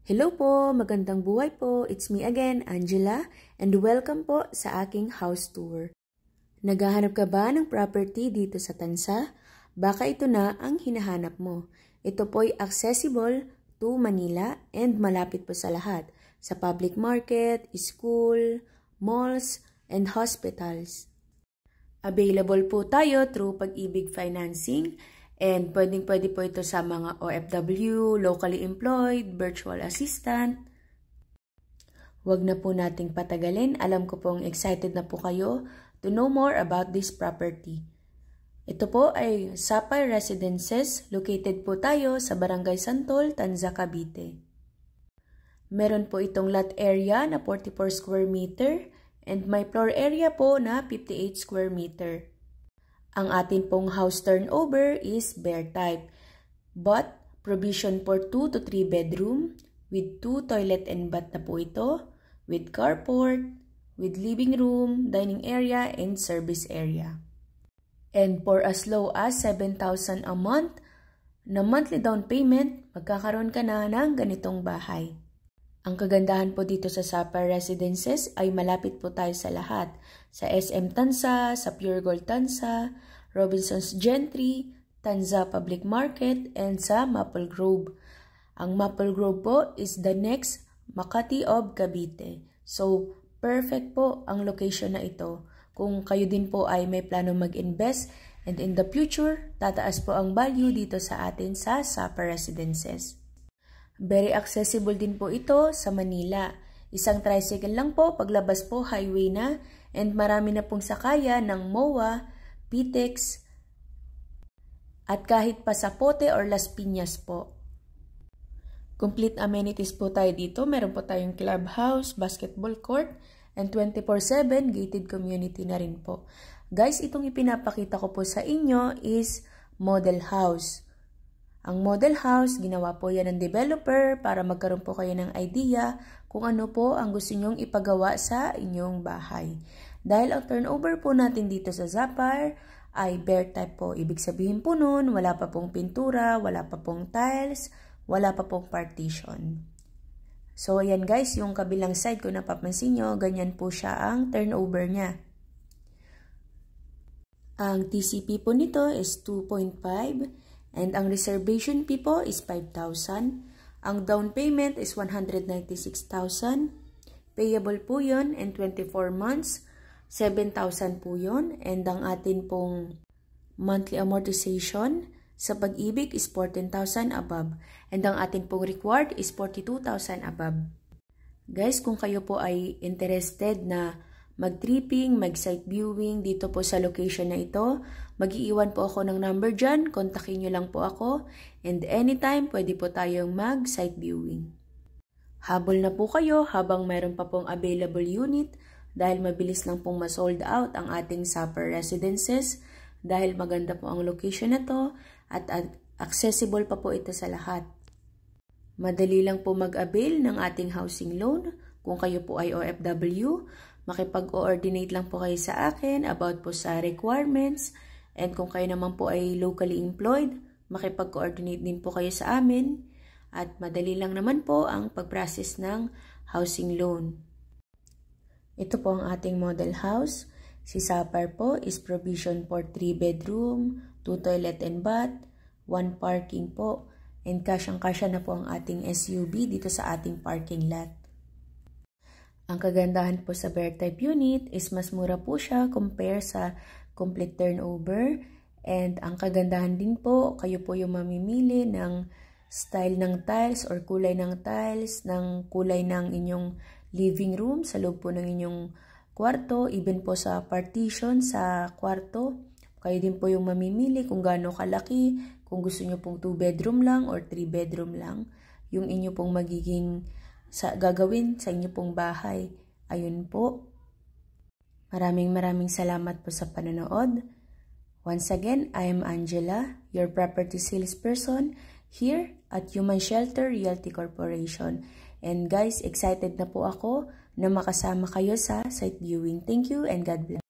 Hello po, magandang buhay po. It's me again, Angela, and welcome po sa aking house tour. Naghahanap ka ba ng property dito sa Tansa? Baka ito na ang hinahanap mo. Ito po ay accessible to Manila and malapit po sa lahat. Sa public market, school, malls, and hospitals. Available po tayo through Pag-ibig Financing. And pwedeng-pwede po ito sa mga OFW, locally employed, virtual assistant. Huwag na po nating patagalin. Alam ko pong excited na po kayo to know more about this property. Ito po ay Sapphire Residences. Located po tayo sa Barangay Santol, Tanza, Cavite. Meron po itong lot area na 44 square meter and may floor area po na 58 square meter. Ang atin pong house turnover is bare type, but provision for 2 to 3 bedroom with 2 toilet and bath na po ito, with carport, with living room, dining area, and service area. And for as low as 7,000 a month na monthly down payment, magkakaroon ka na ng ganitong bahay. Ang kagandahan po dito sa Sapphire Residences ay malapit po tayo sa lahat. Sa SM Tansa, sa Pure Gold Tansa, Robinsons Gentry, Tanza Public Market, and sa Maple Grove. Ang Maple Grove po is the next Makati of Cavite. So, perfect po ang location na ito. Kung kayo din po ay may plano mag-invest and in the future, tataas po ang value dito sa atin sa Sapphire Residences. Very accessible din po ito sa Manila. Isang tricycle lang po, paglabas po highway na, and marami na pong sakaya ng MOA, PTEX, at kahit pasapote or Las Piñas po. Complete amenities po tayo dito. Meron po tayong clubhouse, basketball court, and 24/7 gated community na rin po. Guys, itong ipinapakita ko po sa inyo is model house. Ang model house, ginawa po yan ng developer para magkaroon po kayo ng idea kung ano po ang gusto nyong ipagawa sa inyong bahay. Dahil ang turnover po natin dito sa Sapphire ay bare type po. Ibig sabihin po nun, wala pa pong pintura, wala pa pong tiles, wala pa pong partition. So ayan guys, yung kabilang side kung napapansin nyo, ganyan po siya ang turnover niya. Ang TCP po nito is 2.5 and ang reservation fee po is 5,000. Ang down payment is 196,000. Payable po yun in 24 months. 7,000 po yun. And ang atin pong monthly amortization sa Pag-ibig is 14,000 above. And ang atin pong required is 42,000 above. Guys, kung kayo po ay interested na mag-tripping, mag-site viewing dito po sa location na ito, mag-iiwan po ako ng number dyan, kontakin nyo lang po ako, and anytime pwede po tayong mag-site viewing. Habol na po kayo habang mayroon pa pong available unit dahil mabilis lang pong ma-sold out ang ating Sapphire Residences dahil maganda po ang location na to at accessible pa po ito sa lahat. Madali lang po mag-avail ng ating housing loan kung kayo po ay OFW. Makipag-coordinate lang po kayo sa akin about po sa requirements, and kung kayo naman po ay locally employed, makipag-coordinate din po kayo sa amin, at madali lang naman po ang pag-process ng housing loan. Ito po ang ating model house. Si Sapphire po is provision for 3 bedroom, 2 toilet and bath, 1 parking po, and kasyang-kasya na po ang ating SUV dito sa ating parking lot. Ang kagandahan po sa bare type unit is mas mura po siya compare sa complete turnover. And ang kagandahan din po, kayo po yung mamimili ng style ng tiles or kulay ng tiles, ng kulay ng inyong living room, sa loob po ng inyong kwarto, even po sa partition sa kwarto. Kayo din po yung mamimili kung gaano kalaki, kung gusto nyo pong 2 bedroom lang or 3 bedroom lang, yung inyo pong magiging gagawin sa inyo pong bahay. Ayun po. Maraming salamat po sa panonood. Once again, I am Angela, your property salesperson here at Human Shelter Realty Corporation. And guys, excited na po ako na makasama kayo sa site viewing. Thank you and God bless.